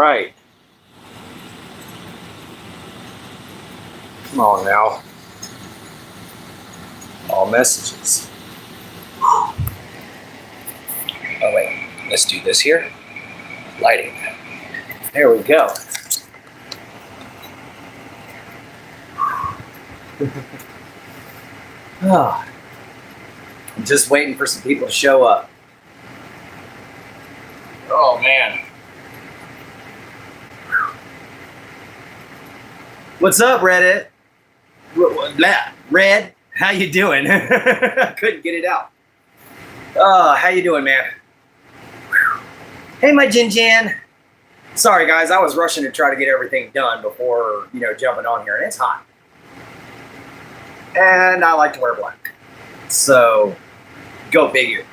right. Come on now. All messages. Oh wait, let's do this here. Lighting. There we go. Oh, I'm just waiting for some people to show up. Oh man. What's up, Reddit? Red, how you doing? I couldn't get it out. How you doing, man? Hey, my Jin Jan. Sorry, guys, I was rushing to try to get everything done before, jumping on here, and it's hot. And I like to wear black. So, go figure.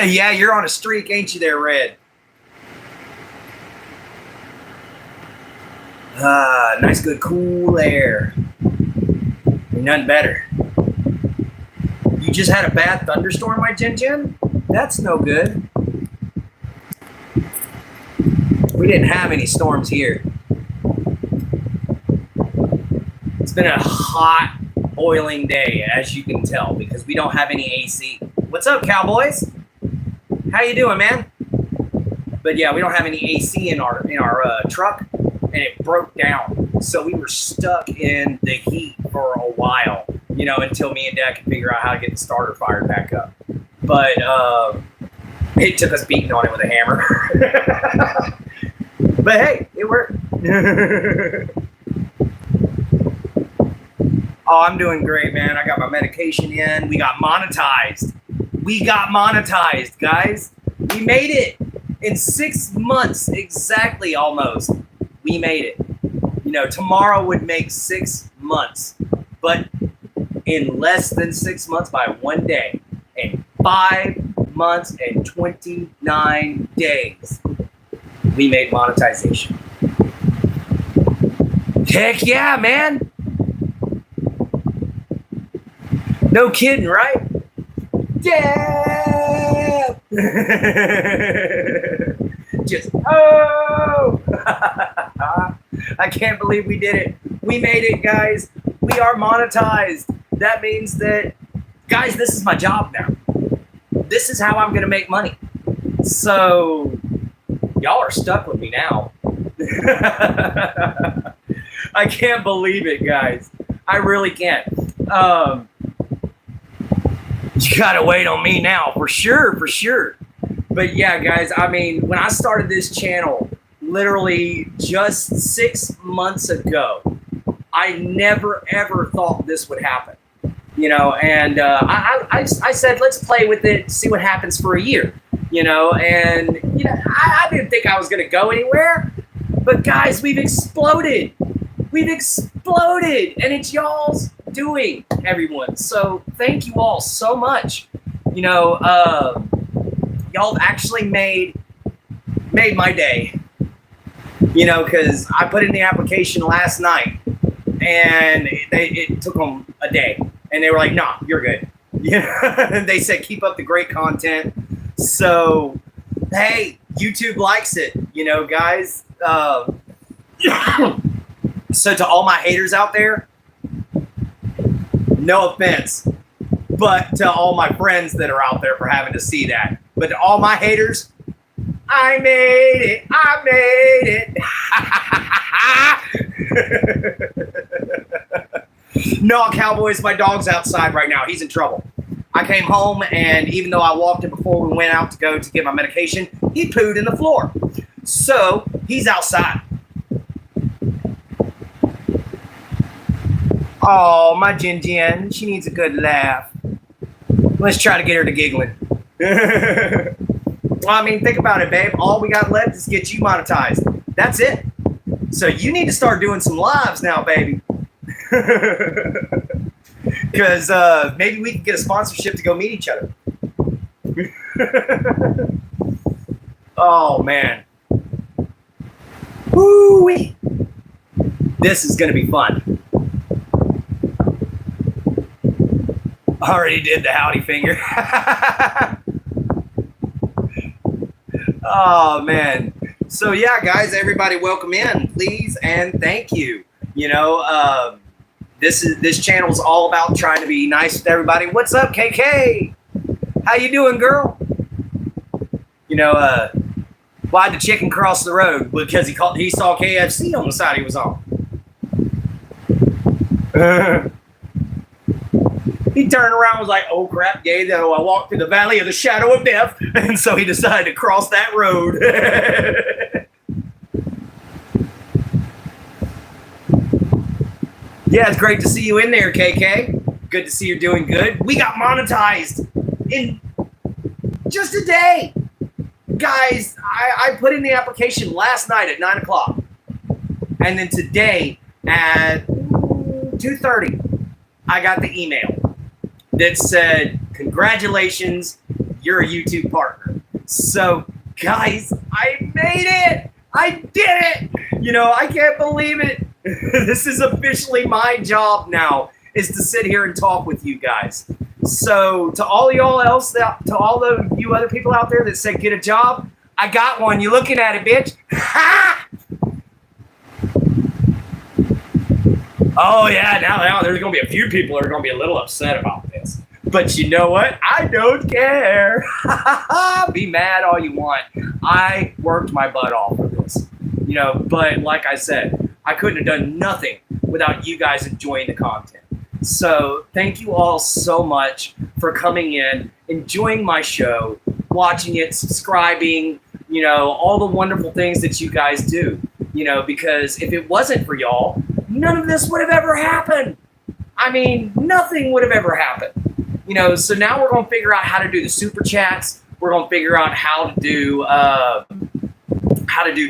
Yeah, you're on a streak, ain't you there, Red? Nice, good, cool air. Ain't nothing better. You just had a bad thunderstorm, my Jin Jin? That's no good. We didn't have any storms here. It's been a hot, boiling day, as you can tell, because we don't have any AC. What's up, cowboys? How you doing, man? But yeah, we don't have any AC in our truck, and it broke down. So we were stuck in the heat for a while, until me and Dad could figure out how to get the starter fired back up. But it took us beating on it with a hammer. But hey, it worked. Oh, I'm doing great, man. I got my medication in. We got monetized. We got monetized, guys. We made it in 6 months, exactly, almost. We made it. Tomorrow would make 6 months, but in less than 6 months, by 1 day, in 5 months and 29 days, we made monetization. Heck yeah, man. No kidding, right? Yeah! Just, oh! I can't believe we did it. We made it, guys. We are monetized. That means that, guys, this is my job now. This is how I'm going to make money. So, y'all are stuck with me now. I can't believe it, guys. I really can't. You gotta wait on me now, for sure. But yeah, guys, I mean, when I started this channel, literally just 6 months ago, I never ever thought this would happen. And I said, let's play with it, see what happens for a year. And I didn't think I was gonna go anywhere. But guys, we've exploded. We've exploded, and it's y'all's doing, everyone. So thank you all so much. Y'all actually made my day. Because I put in the application last night, and it took them a day, and they were like, "Nah, you're good." They said, "Keep up the great content." So, hey, YouTube likes it, guys. So to all my haters out there, no offense, but to all my friends that are out there for having to see that. But to all my haters, I made it. No, Cowboys, my dog's outside right now. He's in trouble. I came home, and even though I walked him before we went out to go to get my medication, he pooed in the floor. So he's outside. Oh, my Jin Jin, she needs a good laugh. Let's try to get her to giggling. Well, I mean, think about it, babe. All we got left is get you monetized. That's it. So you need to start doing some lives now, baby. Because maybe we can get a sponsorship to go meet each other. Oh, man. Woo-wee. This is going to be fun. Already did the howdy finger. Oh, man. So yeah, guys, everybody welcome in, please, and thank you. You know, this channel is all about trying to be nice with everybody. What's up, KK? How you doing, girl? You know, why'd the chicken cross the road? Because he saw KFC on the side he was on. He turned around and was like, oh crap, gay, I walked through the valley of the shadow of death. And so he decided to cross that road. Yeah, it's great to see you in there, KK. Good to see you're doing good. We got monetized in just a day. Guys, I put in the application last night at 9 o'clock. And then today at 2:30, I got the email that said, congratulations, you're a YouTube partner. So, guys, I made it. I did it. You know, I can't believe it. This is officially my job now, is to sit here and talk with you guys. So to all y'all else, to all of you other people out there that said get a job, I got one. You looking at it, bitch? Ha! Oh yeah, now there's gonna be a few people that are gonna be a little upset about this. But you know what? I don't care. Be mad all you want. I worked my butt off for this. You know, but like I said, I couldn't have done nothing without you guys enjoying the content. So thank you all so much for coming in, enjoying my show, watching it, subscribing, you know, all the wonderful things that you guys do, you know, because if it wasn't for y'all, none of this would have ever happened. I mean, nothing would have ever happened. You know, so now we're going to figure out how to do the super chats. We're going to figure out how to do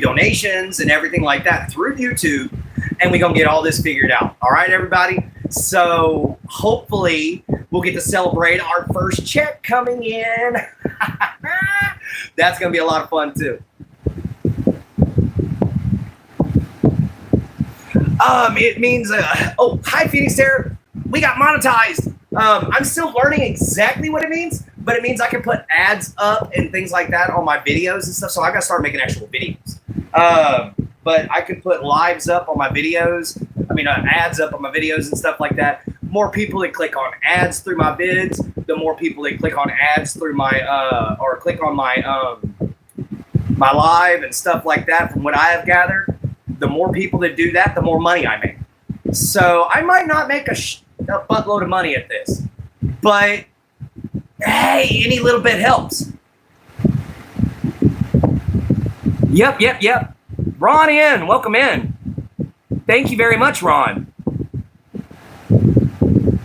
donations and everything like that through YouTube, and we're gonna get all this figured out. All right, everybody. So hopefully we'll get to celebrate our first check coming in. That's gonna be a lot of fun too. It means oh, hi Phoenix Terror. We got monetized. I'm still learning exactly what it means, but it means I can put ads up and things like that on my videos and stuff. So I got to start making actual videos. But I can put lives up on my videos. I mean, ads up on my videos and stuff like that. More people that click on ads through my vids, the more people that click on ads through my, or click on my, my live and stuff like that. From what I have gathered, the more people that do that, the more money I make. So I might not make a buttload of money at this, but hey, any little bit helps. Yep. Ron in, welcome in. Thank you very much, Ron.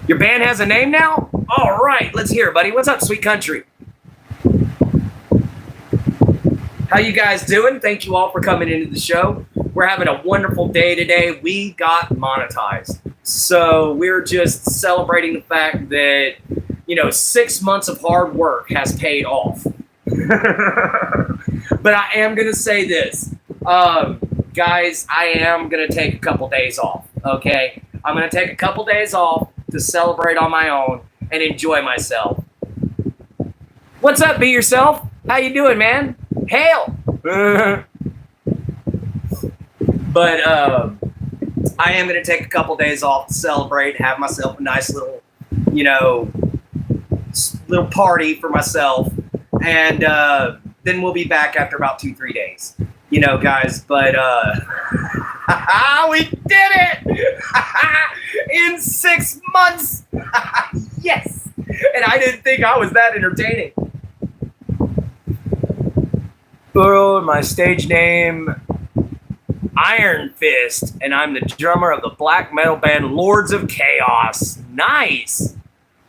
Your band has a name now? All right, let's hear it, buddy. What's up, sweet country? How you guys doing? Thank you all for coming into the show. We're having a wonderful day today. We got monetized. So we're just celebrating the fact that, you know, 6 months of hard work has paid off. But I am going to say this. Guys, I am going to take a couple days off, okay? I'm going to take a couple days off to celebrate on my own and enjoy myself. What's up, Be Yourself? How you doing, man? Hail! But I am going to take a couple days off to celebrate, have myself a nice little, you know, little party for myself. And then we'll be back after about 2-3 days. You know, guys, but we did it! In 6 months! Yes! And I didn't think I was that entertaining. My stage name, Iron Fist, and I'm the drummer of the black metal band Lords of Chaos. Nice!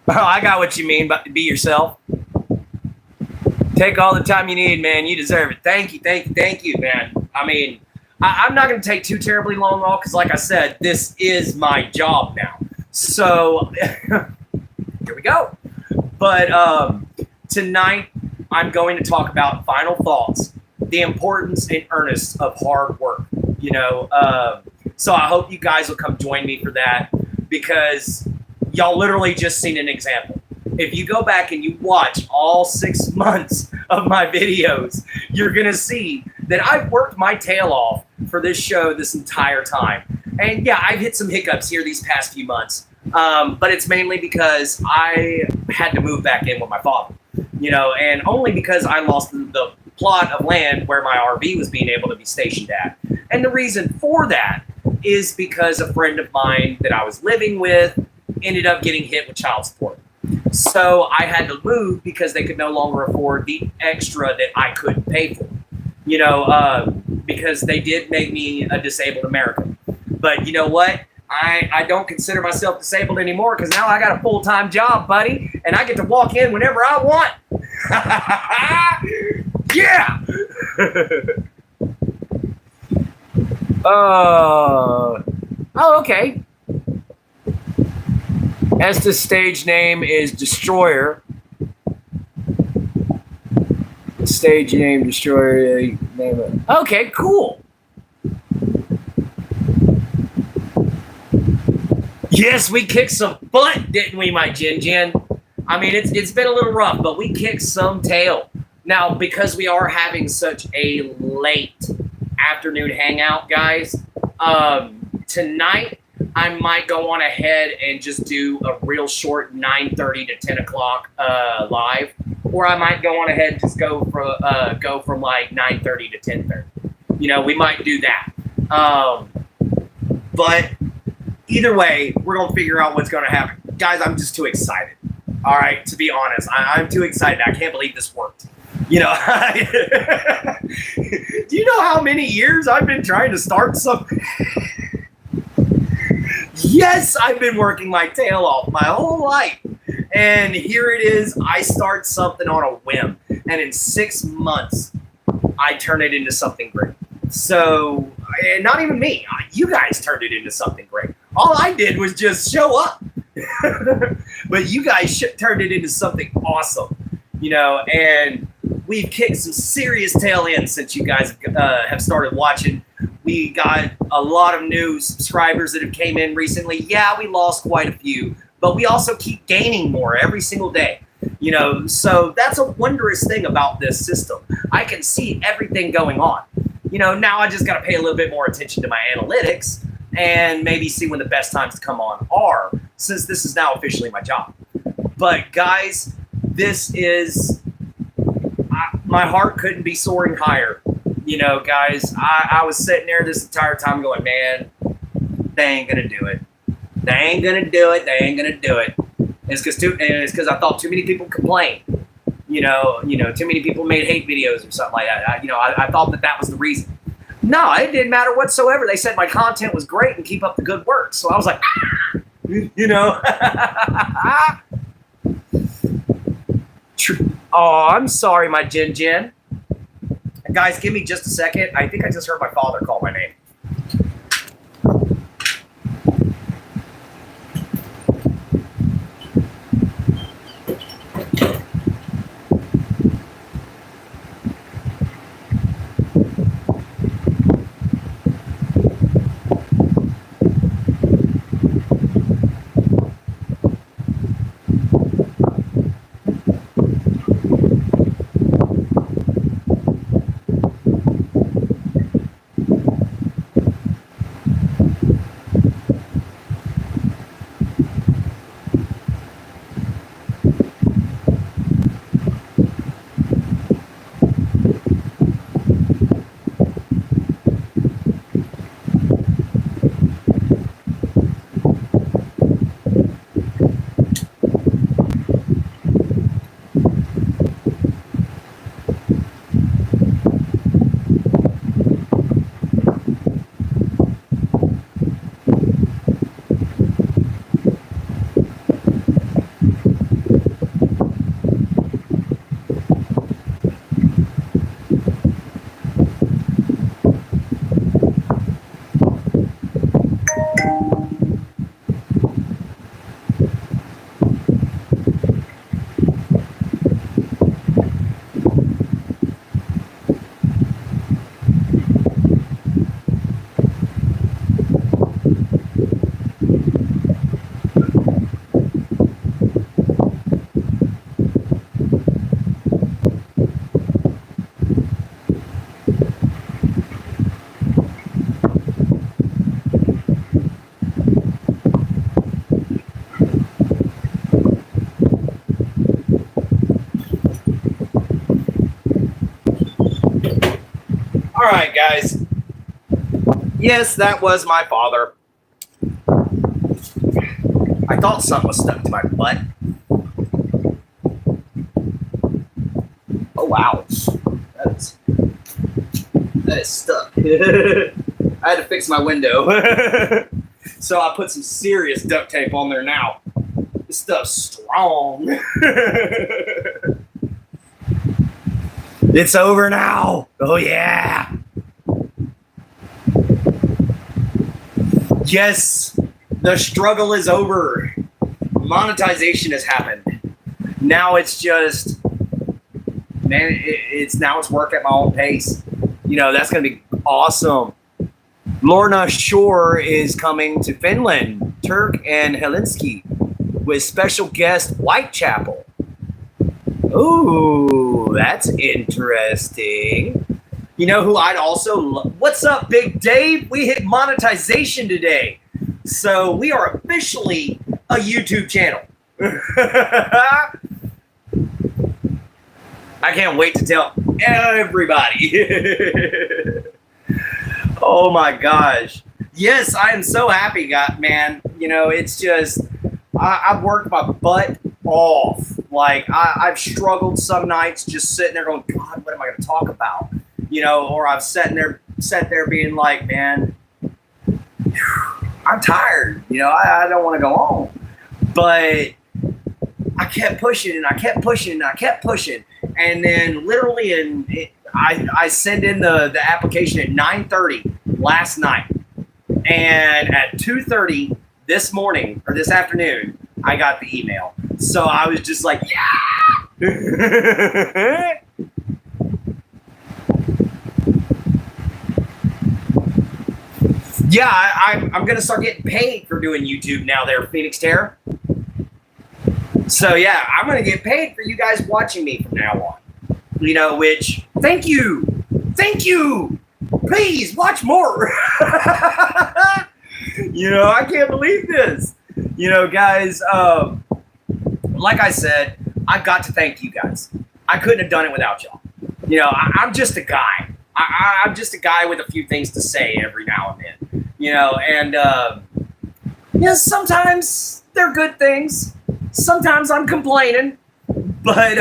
Oh, I got what you mean, but be yourself. Take all the time you need, man. You deserve it. Thank you, man. I mean, I'm not going to take too terribly long off because, like I said, this is my job now. So, here we go. But tonight, I'm going to talk about final thoughts, the importance and earnest of hard work. You know, so I hope you guys will come join me for that because y'all literally just seen an example. If you go back and you watch all 6 months of my videos, you're going to see that I've worked my tail off for this show this entire time. And yeah, I've hit some hiccups here these past few months. But it's mainly because I had to move back in with my father, and only because I lost the plot of land where my RV was being able to be stationed at. And the reason for that is because a friend of mine that I was living with ended up getting hit with child support. So I had to move because they could no longer afford the extra that I couldn't pay for, because they did make me a disabled American. But you know what? I don't consider myself disabled anymore because now I got a full-time job, buddy, and I get to walk in whenever I want. Yeah! Oh, okay. As the stage name is Destroyer. The stage name Destroyer. Name it. Okay, cool. Yes, we kicked some butt, didn't we, my Jin Jin? I mean, it's been a little rough, but we kicked some tail. Now, because we are having such a late afternoon hangout, guys, tonight I might go on ahead and just do a real short 9:30 to 10 o'clock live, or I might go on ahead and just go from like 9:30 to 10:30. We might do that. But either way, we're going to figure out what's going to happen. Guys, I'm just too excited. All right, to be honest, I'm too excited. I can't believe this worked. Do you know how many years I've been trying to start something? Yes, I've been working my tail off my whole life. And here it is. I start something on a whim. And in 6 months, I turn it into something great. So, and not even me. You guys turned it into something great. All I did was just show up. But you guys turned it into something awesome. And we've kicked some serious tail ends since you guys have started watching. We got a lot of new subscribers that have came in recently. Yeah, we lost quite a few, but we also keep gaining more every single day. So that's a wondrous thing about this system. I can see everything going on. Now I just got to pay a little bit more attention to my analytics and maybe see when the best times to come on are, since this is now officially my job. But guys, this is, my heart couldn't be soaring higher. Guys, I was sitting there this entire time going, man, they ain't going to do it. They ain't going to do it. They ain't going to do it. It's because I thought too many people complained. Too many people made hate videos or something like that. I thought that was the reason. No, it didn't matter whatsoever. They said my content was great and keep up the good work. So I was like, Oh, I'm sorry, my Jin Jin. Guys, give me just a second. I think I just heard my father call my name. right, guys. Yes, that was my father. I thought something was stuck to my butt. Oh, wow. That is stuck. I had to fix my window. So I put some serious duct tape on there now. This stuff's strong. It's over now. Oh, yeah. Yes, the struggle is over. Monetization has happened. Now it's just, man, it's work at my own pace. You know, that's going to be awesome. Lorna Shore is coming to Finland, Turk and Helsinki, with special guest Whitechapel. Ooh, that's interesting. You know who I'd also what's up, Big Dave? We hit monetization today. So we are officially a YouTube channel. I can't wait to tell everybody. Oh my gosh. Yes, I am so happy, man. You know, it's just, I've worked my butt off. Like, I've struggled some nights just sitting there going, God, what am I going to talk about? You know, or I've sat there being like, man, I'm tired. You know, I don't want to go home. But I kept pushing and I kept pushing and I kept pushing. And then literally I sent in the application at 9:30 last night. And at 2:30 this morning or this afternoon, I got the email. So I was just like, yeah. Yeah, I'm going to start getting paid for doing YouTube now there, Phoenix Terror. So, yeah, I'm going to get paid for you guys watching me from now on. You know, which, thank you. Thank you. Please, watch more. You know, I can't believe this. You know, guys, like I said, I've got to thank you guys. I couldn't have done it without y'all. You know, I'm just a guy. I'm just a guy with a few things to say every now and then. You know, and you know, sometimes they're good things. Sometimes I'm complaining, but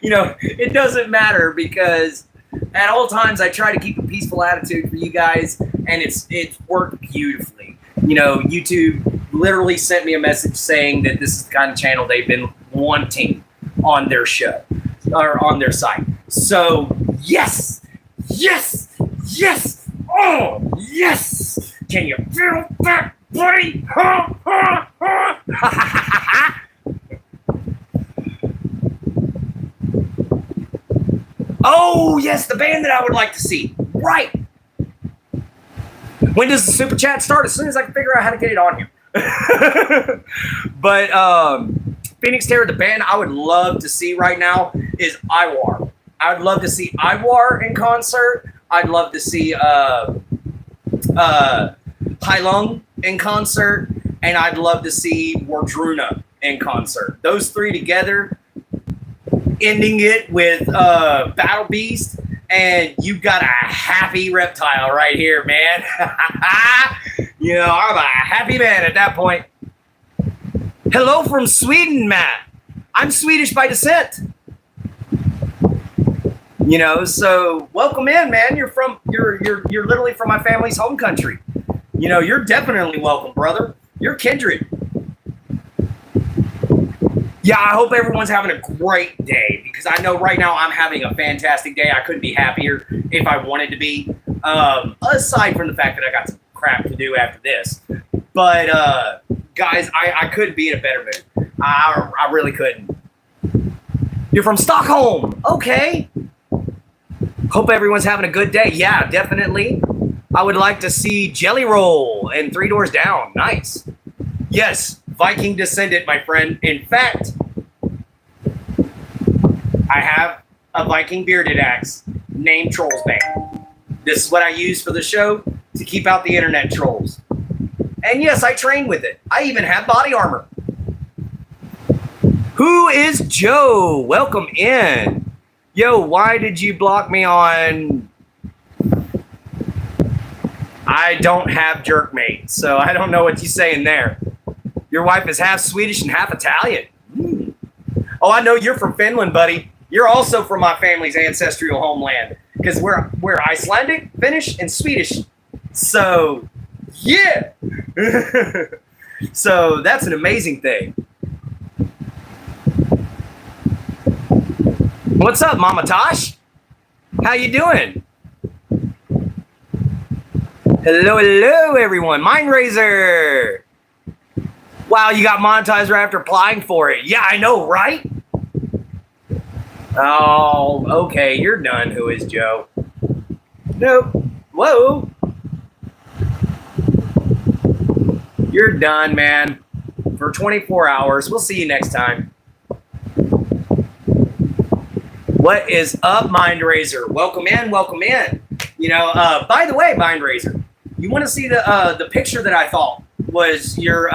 you know, it doesn't matter because at all times I try to keep a peaceful attitude for you guys, and it's worked beautifully. You know, YouTube literally sent me a message saying that this is the kind of channel they've been wanting on their show or on their site. So yes, yes, yes. Oh, yes! Can you feel that, buddy? Oh, yes, the band that I would like to see. Right. When does the super chat start? As soon as I can figure out how to get it on here. But Phoenix Terror, the band I would love to see right now is Iwar. I would love to see Iwar in concert. I'd love to see Hailung in concert, and I'd love to see Wardruna in concert. Those three together, ending it with Battle Beast, and you've got a happy reptile right here, man. You know, I'm a happy man at that point. Hello from Sweden, Matt. I'm Swedish by descent. You know, so welcome in, man. You're literally from my family's home country. You know, you're definitely welcome, brother. You're kindred. Yeah, I hope everyone's having a great day because I know right now I'm having a fantastic day. I couldn't be happier if I wanted to be. Aside from the fact that I got some crap to do after this. But, guys, I couldn't be in a better mood. I really couldn't. You're from Stockholm. Okay. Hope everyone's having a good day. Yeah, definitely. I would like to see Jelly Roll and Three Doors Down. Nice. Yes, Viking descendant, my friend. In fact, I have a Viking bearded axe named Trollsbane. This is what I use for the show to keep out the internet trolls. And yes, I train with it. I even have body armor. Who is Joe? Welcome in. Yo, why did you block me on I don't have jerkmate, so I don't know what you're saying there. Your wife is half Swedish and half Italian. Oh, I know you're from Finland, buddy. You're also from my family's ancestral homeland because we're Icelandic, Finnish, and Swedish. So, yeah. So that's an amazing thing. What's up, Mama Tosh? How you doing? Hello, hello, everyone. Mindraiser. Wow, you got monetized right after applying for it. Yeah, I know, right? Oh, okay, you're done. Who is Joe? Nope. Whoa. You're done, man. For 24 hours. We'll see you next time. What is up, Mindraiser? Welcome in, welcome in. You know, by the way, Mindraiser, you want to see the picture that I thought was your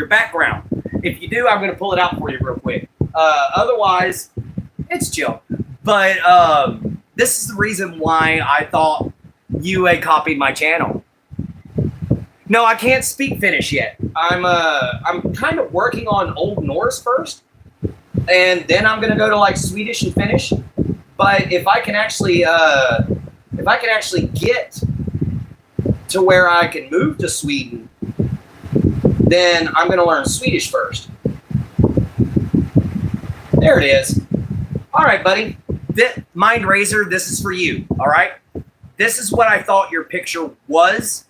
background? If you do, I'm going to pull it out for you real quick. Otherwise, it's chill. But this is the reason why I thought you had copied my channel. No, I can't speak Finnish yet. I'm kind of working on Old Norse first, and then I'm going to go to like Swedish and Finnish. But if I can actually get to where I can move to Sweden, then I'm going to learn Swedish first. There it is. All right, buddy. Mindraiser, this is for you. All right. This is what I thought your picture was,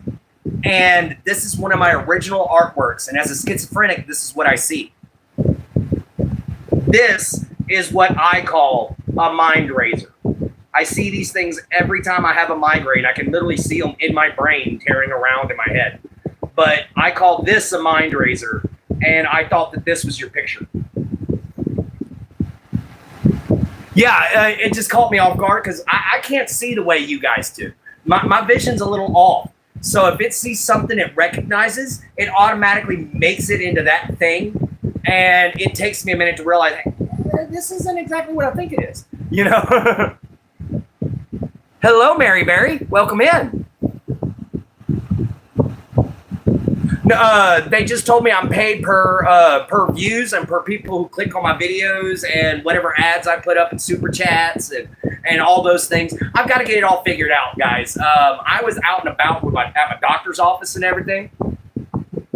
and this is one of my original artworks. And as a schizophrenic, this is what I see. This is what I call a Mindraiser. I see these things every time I have a migraine. I can literally see them in my brain tearing around in my head. But I call this a Mindraiser, and I thought that this was your picture. Yeah, it just caught me off guard because I can't see the way you guys do. My vision's a little off. So if it sees something it recognizes, it automatically makes it into that thing, and it takes me a minute to realize, hey, this isn't exactly what I think it is. You know? Hello, Mary Berry. Welcome in. They just told me I'm paid per views and per people who click on my videos and whatever ads I put up in super chats and all those things. I've got to get it all figured out, guys. I was out and about with at my doctor's office and everything.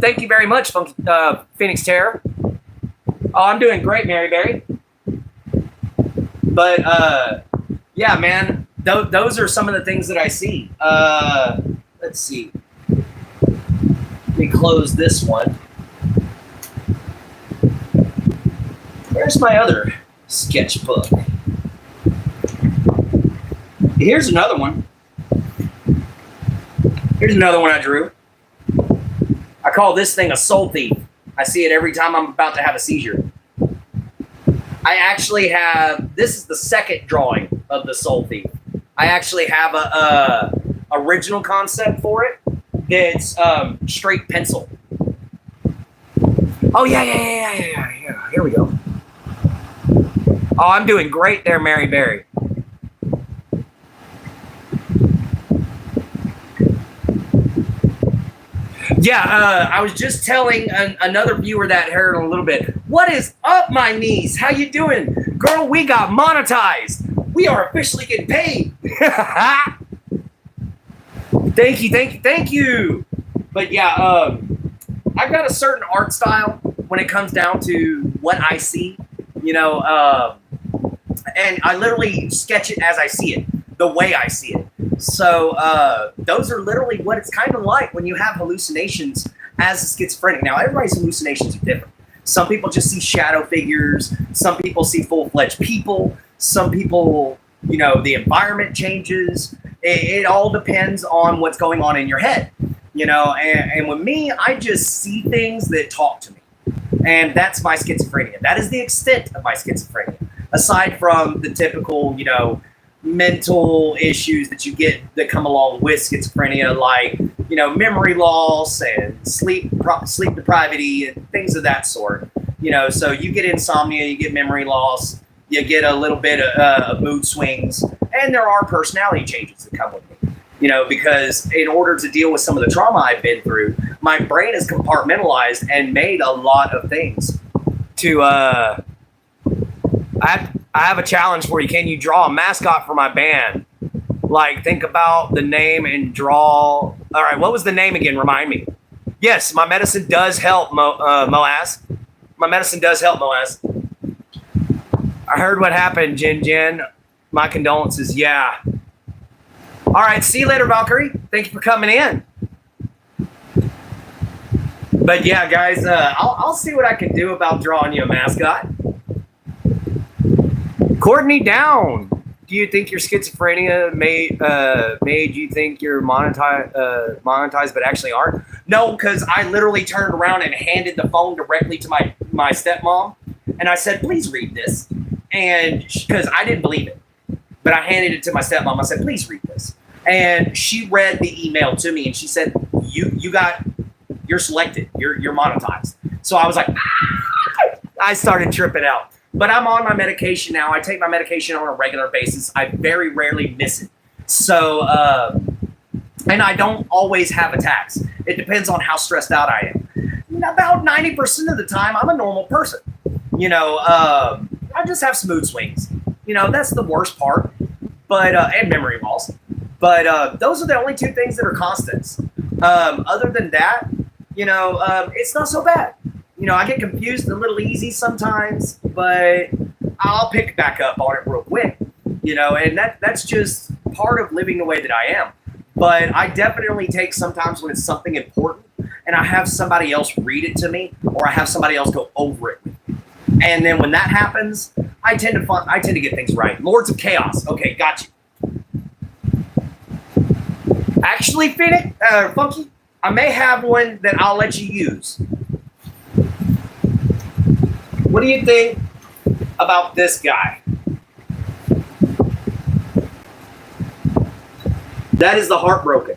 Thank you very much, Phoenix Terror. Oh, I'm doing great, Mary Berry. But yeah, man, those are some of the things that I see. Let's see. Let me close this one. Where's my other sketchbook? Here's another one. Here's another one I drew. I call this thing a soul thief. I see it every time I'm about to have a seizure. I actually have, this is the second drawing of the soul thief. I actually have a original concept for it. It's straight pencil. Oh, yeah. Here we go. Oh, I'm doing great there, Mary Berry. Yeah, I was just telling another viewer that here in a little bit. What is up, my niece? How you doing? Girl, we got monetized. We are officially getting paid. Thank you. But yeah, I've got a certain art style when it comes down to what I see, you know, and I literally sketch it as I see it, the way I see it. So those are literally what it's kind of like when you have hallucinations as a schizophrenic. Now, everybody's hallucinations are different. Some people just see shadow figures. Some people see full-fledged people. Some people, you know, the environment changes. It all depends on what's going on in your head, you know. And with me, I just see things that talk to me. And that's my schizophrenia. That is the extent of my schizophrenia. Aside from the typical, you know, mental issues that you get that come along with schizophrenia, like, you know, memory loss and sleep deprivity and things of that sort. You know, so you get insomnia, you get memory loss, you get a little bit of mood swings, and there are personality changes that come with it. You know, because in order to deal with some of the trauma I've been through, my brain is compartmentalized and made a lot of things. I have a challenge for you. Can you draw a mascot for my band? Like, think about the name and draw. All right, what was the name again? Remind me. Yes, my medicine does help, Moaz. My medicine does help, Moaz. I heard what happened, Jen. My condolences. Yeah. All right, see you later, Valkyrie. Thank you for coming in. But yeah, guys, I'll see what I can do about drawing you a mascot. Courtney Down. Do you think your schizophrenia made you think you're monetized but actually aren't? No, because I literally turned around and handed the phone directly to my stepmom, and I said, "Please read this," and because I didn't believe it, but I handed it to my stepmom. I said, "Please read this," and she read the email to me, and she said, "You're selected. You're monetized." So I was like, ah! I started tripping out. But I'm on my medication now. I take my medication on a regular basis. I very rarely miss it. So, and I don't always have attacks. It depends on how stressed out I am. About 90% of the time, I'm a normal person. You know, I just have some mood swings. You know, that's the worst part. But and memory loss. But those are the only two things that are constants. Other than that, you know, it's not so bad. You know, I get confused a little easy sometimes, but I'll pick back up on it real quick, you know, and that's just part of living the way that I am. But I definitely take sometimes when it's something important and I have somebody else read it to me or I have somebody else go over it with me. And then when that happens, I tend to get things right. Lords of Chaos. Okay, got you. Actually, Phoenix, Funky, I may have one that I'll let you use. What do you think about this guy? That is the Heartbroken.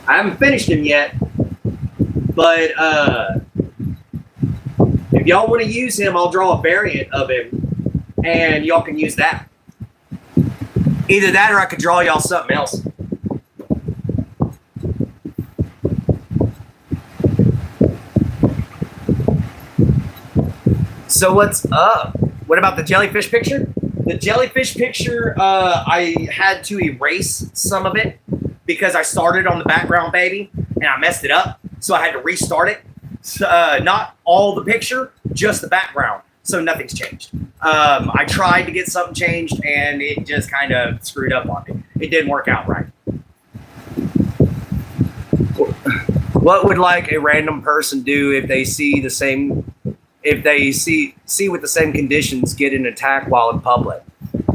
I haven't finished him yet, but if y'all want to use him, I'll draw a variant of him, and y'all can use that. Either that or I could draw y'all something else. So what's up? What about the jellyfish picture? The jellyfish picture, I had to erase some of it because I started on the background, baby, and I messed it up. So I had to restart it. So, not all the picture, just the background. So nothing's changed. I tried to get something changed, and it just kind of screwed up on me. It didn't work out right. What would like a random person do if they see the same? If they see with the same conditions get an attack while in public?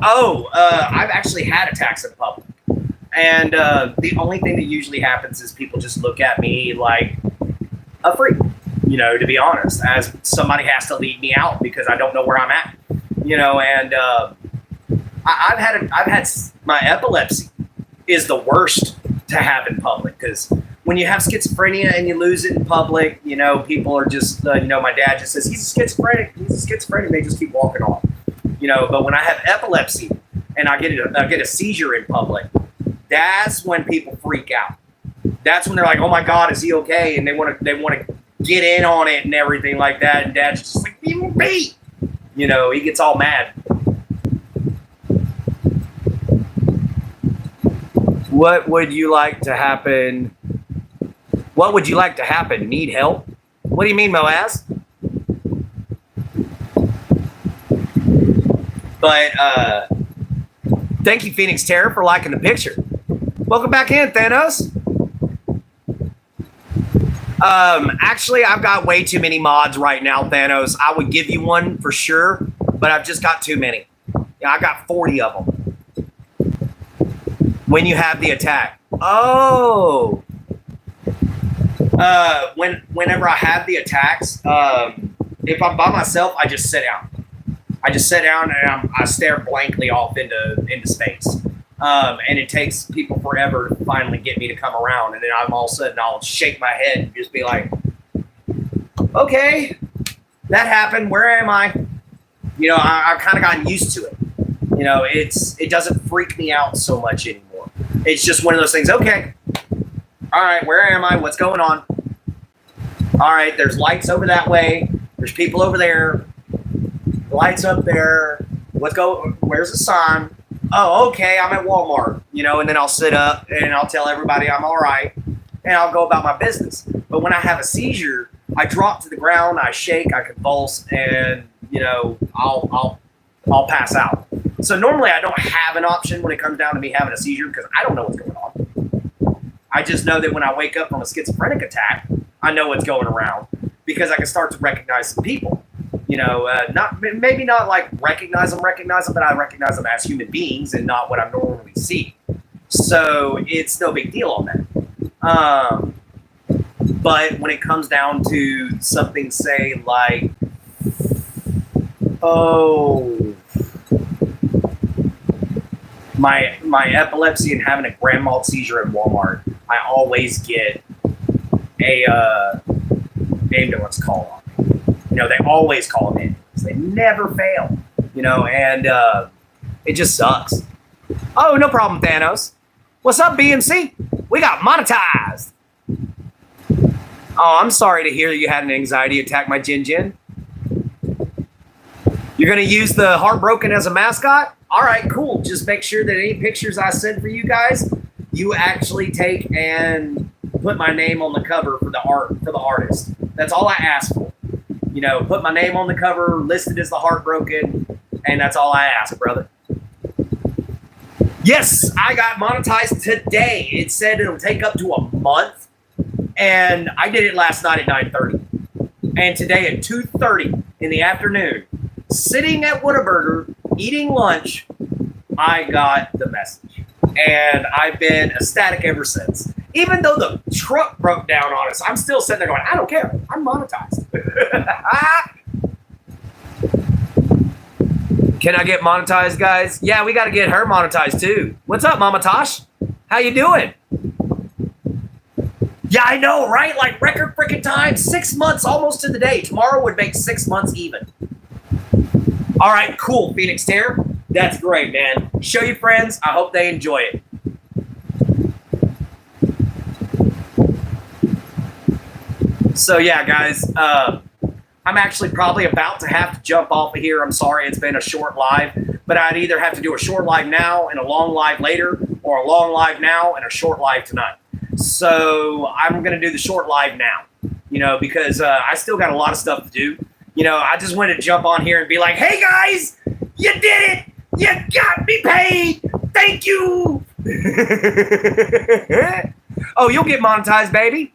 Oh, I've actually had attacks in public. And the only thing that usually happens is people just look at me like a freak, you know, to be honest, as somebody has to lead me out because I don't know where I'm at, you know, and I've had my epilepsy is the worst to have in public because when you have schizophrenia and you lose it in public, you know, people are just, you know, my dad just says, he's a schizophrenic. They just keep walking on, you know, but when I have epilepsy and I get a seizure in public, that's when people freak out. That's when they're like, oh my God, is he okay? And they want to get in on it and everything like that. And dad's just like, me. You know, he gets all mad. What would you like to happen? What would you like to happen? Need help? What do you mean, Moaz? But thank you, Phoenix Terror, for liking the picture. Welcome back in, Thanos. Actually, I've got way too many mods right now, Thanos. I would give you one for sure, but I've just got too many. Yeah, I got 40 of them. When you have the attack. Oh. Whenever I have the attacks, if I'm by myself, I just sit down. I just sit down and I stare blankly off into space. And it takes people forever to finally get me to come around. And then all of a sudden I'll shake my head and just be like, okay, that happened. Where am I? You know, I've kind of gotten used to it. You know, it doesn't freak me out so much anymore. It's just one of those things. Okay, all right, where am I? What's going on? All right, there's lights over that way. There's people over there. Lights up there. Where's the sign? Oh, okay, I'm at Walmart, and then I'll sit up and I'll tell everybody I'm all right and I'll go about my business. But when I have a seizure, I drop to the ground, I shake, I convulse, and I'll pass out. So normally I don't have an option when it comes down to me having a seizure because I don't know what's going on. I just know that when I wake up from a schizophrenic attack, I know what's going around because I can start to recognize some people. Maybe not like recognize them, but I recognize them as human beings and not what I normally see. So it's no big deal on that. But when it comes down to something, say like, my epilepsy and having a grand mal seizure at Walmart, I always get a ambulance call on me. They always call them ambulance. They never fail. And it just sucks. Oh, no problem, Thanos. What's up, BMC? We got monetized. Oh, I'm sorry to hear you had an anxiety attack, my Jin Jin. You're going to use the Heartbroken as a mascot? All right, cool. Just make sure that any pictures I send for you guys, you actually take and put my name on the cover for the artist. That's all I ask for. Put my name on the cover, listed as the Heartbroken, and that's all I ask, brother. Yes, I got monetized today. It said it'll take up to a month, and I did it last night at 9:30. And today at 2:30 in the afternoon, sitting at Whataburger, eating lunch, I got the message. And I've been ecstatic ever since. Even though the truck broke down on us, I'm still sitting there going, I don't care. I'm monetized. Can I get monetized, guys? Yeah, we got to get her monetized too. What's up, Mama Tosh? How you doing? Yeah, I know, right? Like record freaking time. 6 months almost to the day. Tomorrow would make 6 months even. All right, cool, Phoenix Terror. That's great, man. Show your friends. I hope they enjoy it. So yeah, guys, I'm actually probably about to have to jump off of here. I'm sorry it's been a short live, but I'd either have to do a short live now and a long live later, or a long live now and a short live tonight. So I'm going to do the short live now, because I still got a lot of stuff to do. I just wanted to jump on here and be like, hey guys, you did it. You got me paid. Thank you. Oh, you'll get monetized, baby.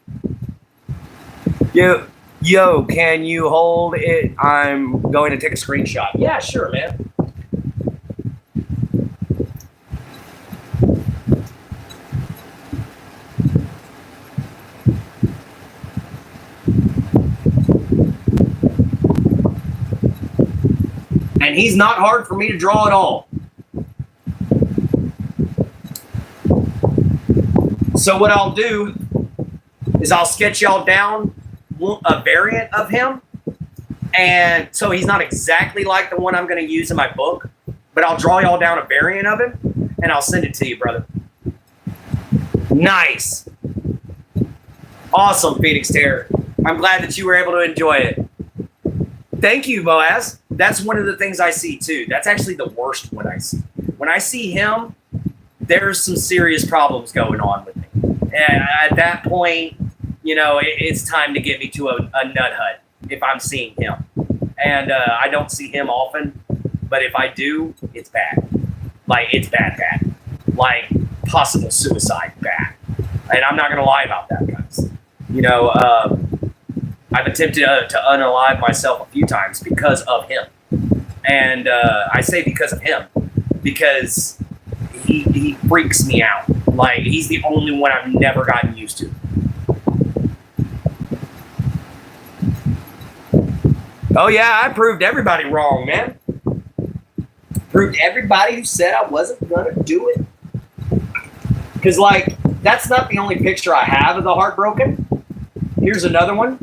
Yo, can you hold it? I'm going to take a screenshot. Yeah, sure, man. And he's not hard for me to draw at all. So what I'll do is I'll sketch y'all down a variant of him. And so he's not exactly like the one I'm going to use in my book, but I'll draw y'all down a variant of him and I'll send it to you, brother. Nice. Awesome, Phoenix Terror. I'm glad that you were able to enjoy it. Thank you, Boaz. That's one of the things I see too. That's actually the worst one I see. When I see him, there's some serious problems going on with me. And at that point, it's time to get me to a nut hut if I'm seeing him. And I don't see him often, but if I do, it's bad. Like, it's bad. Like, possible suicide bad. And I'm not going to lie about that, guys. I've attempted to unalive myself a few times because of him. And I say because of him, because he freaks me out. Like, he's the only one I've never gotten used to. Oh, yeah, I proved everybody wrong, man. Proved everybody who said I wasn't going to do it. Because, like, that's not the only picture I have of the Heartbroken. Here's another one.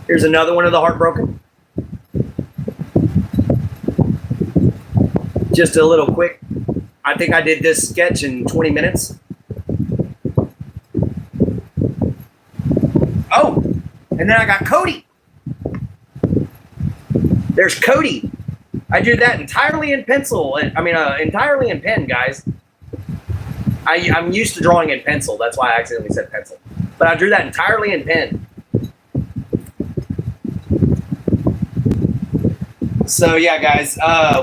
Here's another one of the Heartbroken. Just a little quick. I think I did this sketch in 20 minutes. Oh, and then I got Cody. There's Cody. I drew that entirely in pencil. I mean, entirely in pen, guys. I'm used to drawing in pencil. That's why I accidentally said pencil. But I drew that entirely in pen. So yeah, guys,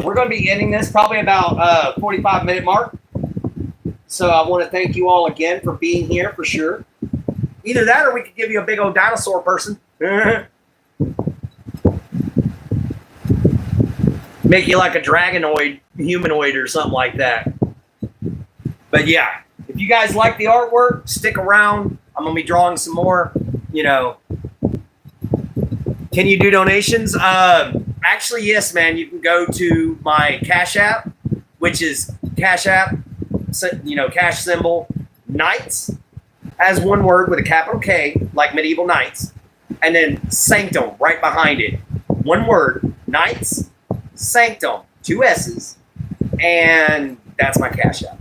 we're going to be ending this probably about 45-minute mark. So I want to thank you all again for being here for sure. Either that or we could give you a big old dinosaur person. Make you like a dragonoid, humanoid or something like that. But yeah, if you guys like the artwork, stick around. I'm going to be drawing some more, you know. Can you do donations? Actually, yes, man. You can go to my Cash App, which is Cash App, you know, cash symbol, Knights, as one word with a capital K, like medieval knights, and then Sanctum right behind it. One word, Knights, Sanctum, 2 S's, and that's my Cash App.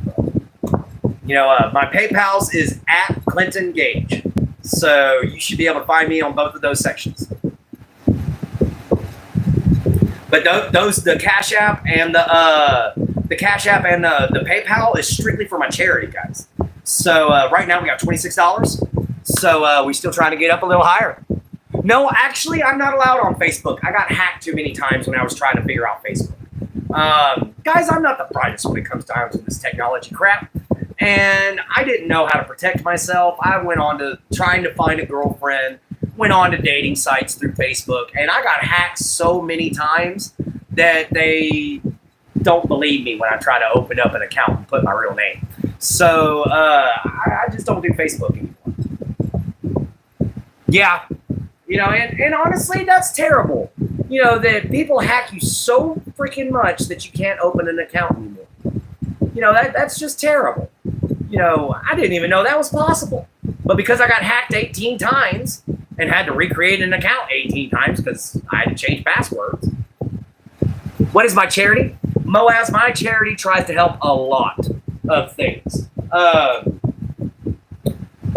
You know, my PayPal's is at Clinton Gage, so you should be able to find me on both of those sections. But the Cash App and the Cash App and the PayPal is strictly for my charity, guys. So right now we got $26. So we're still trying to get up a little higher. No, actually, I'm not allowed on Facebook. I got hacked too many times when I was trying to figure out Facebook. Guys, I'm not the brightest when it comes down to this technology crap. And I didn't know how to protect myself. I went on to trying to find a girlfriend. Went on to dating sites through Facebook, and I got hacked so many times that they don't believe me when I try to open up an account and put my real name. So I just don't do Facebook anymore. Yeah, you know, and honestly, that's terrible. You know, that people hack you so freaking much that you can't open an account anymore. You know, that's just terrible. You know, I didn't even know that was possible. But because I got hacked 18 times, and had to recreate an account 18 times because I had to change passwords. What is my charity? Moaz, my charity tries to help a lot of things.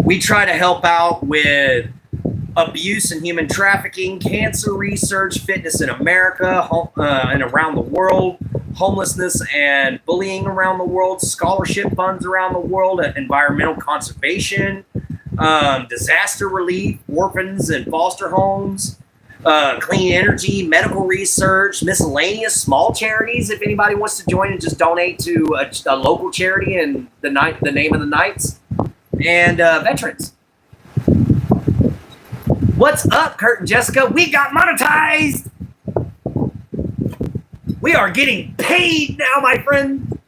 We try to help out with abuse and human trafficking, cancer research, fitness in America and around the world, homelessness and bullying around the world, scholarship funds around the world, environmental conservation, disaster relief, orphans and foster homes, clean energy, medical research, miscellaneous small charities. If anybody wants to join and just donate to a local charity and the name of the Knights, and veterans. What's up, Kurt and Jessica? We got monetized. We are getting paid now, my friend.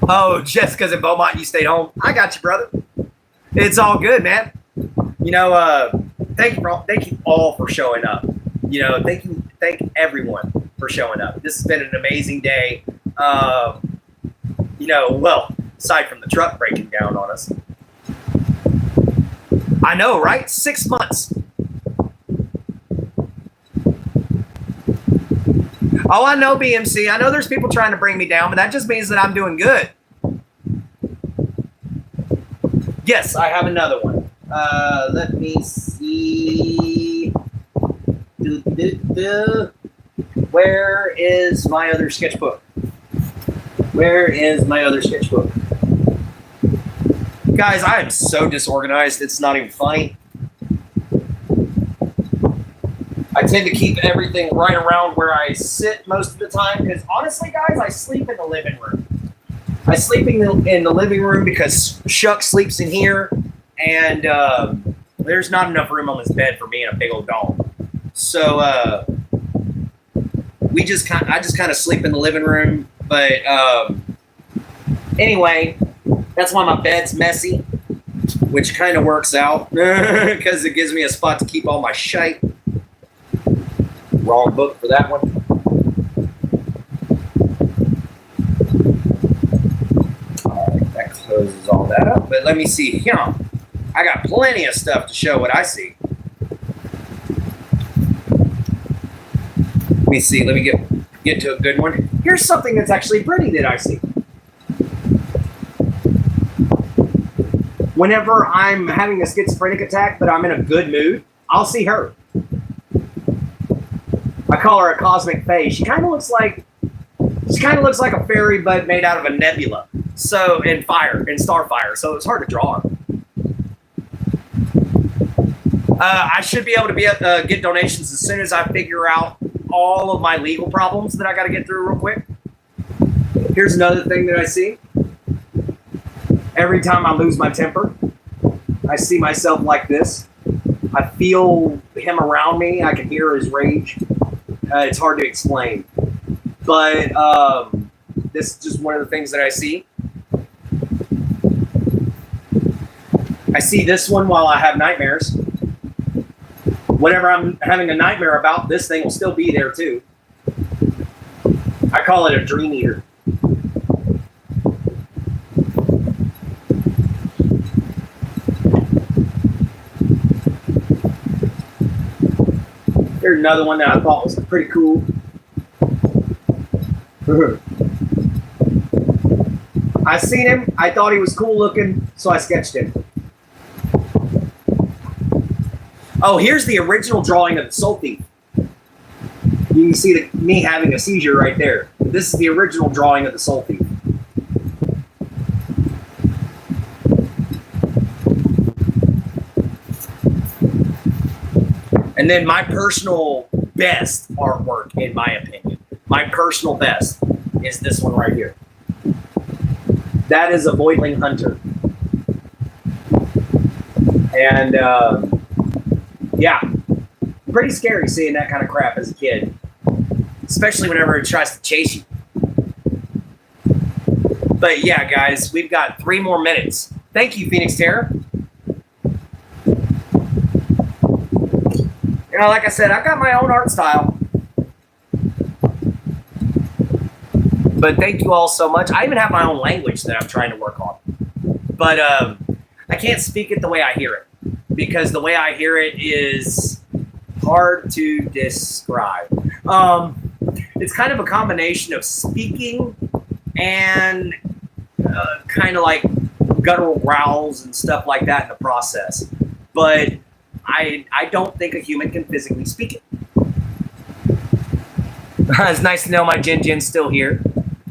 Oh, Jessica's in Beaumont. You stayed home. I got you, brother. It's all good, man. You know, thank you all for showing up. You know, thank everyone for showing up. This has been an amazing day. You know, well, aside from the truck breaking down on us. I know, right? 6 months. Oh, I know, BMC. I know there's people trying to bring me down, but that just means that I'm doing good. Yes, I have another one. Let me see. Where is my other sketchbook? Where is my other sketchbook? Guys, I am so disorganized, it's not even funny. I tend to keep everything right around where I sit most of the time because honestly, guys, I sleep in the living room. I sleep in the living room because Shuck sleeps in here, and there's not enough room on this bed for me and a big old dog. So I just kind of sleep in the living room. But anyway, that's why my bed's messy, which kind of works out because it gives me a spot to keep all my shite. Wrong book for that one. All right, that closes all that up. But let me see here. I got plenty of stuff to show what I see. me see. Let me get to a good one. Here's something that's actually pretty that I see. Whenever I'm having a schizophrenic attack, but I'm in a good mood, I'll see her. I call her a cosmic fae. She kind of looks like a fairy, but made out of a nebula. So, and starfire. So it's hard to draw her. I should be able to get donations as soon as I figure out all of my legal problems that I got to get through real quick. Here's another thing that I see. Every time I lose my temper, I see myself like this. I feel him around me. I can hear his rage. It's hard to explain. But this is just one of the things that I see. I see this one while I have nightmares. Whenever I'm having a nightmare about, this thing will still be there too. I call it a dream eater. Here's another one that I thought was pretty cool. I seen him, I thought he was cool looking, so I sketched him. Oh, here's the original drawing of the Soul Thief. You can see me having a seizure right there. This is the original drawing of the Soul Thief. And then my personal best artwork, in my opinion, my personal best is this one right here. That is a Voidling Hunter. And yeah, pretty scary seeing that kind of crap as a kid, especially whenever it tries to chase you. But yeah, guys, we've got 3 more minutes. Thank you, Phoenix Terror. You know, like I said, I've got my own art style. But thank you all so much. I even have my own language that I'm trying to work on. But I can't speak it the way I hear it, because the way I hear it is hard to describe. It's kind of a combination of speaking and kind of like guttural growls and stuff like that in the process. But I don't think a human can physically speak it. It's nice to know my Jin's still here.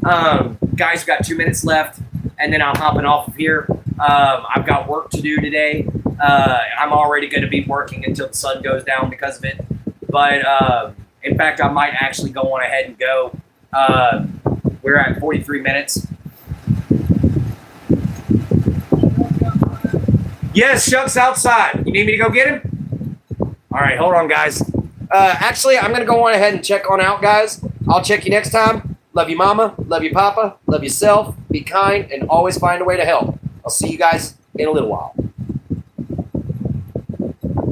Guys, we've got 2 minutes left, and then I'm hopping off of here. I've got work to do today. I'm already going to be working until the sun goes down because of it. But in fact, I might actually go on ahead and go. We're at 43 minutes. Yes, Shuck's outside. You need me to go get him? All right, hold on, guys. Actually, I'm going to go on ahead and check on out, guys. I'll check you next time. Love you, mama. Love you, papa. Love yourself. Be kind and always find a way to help. I'll see you guys in a little while.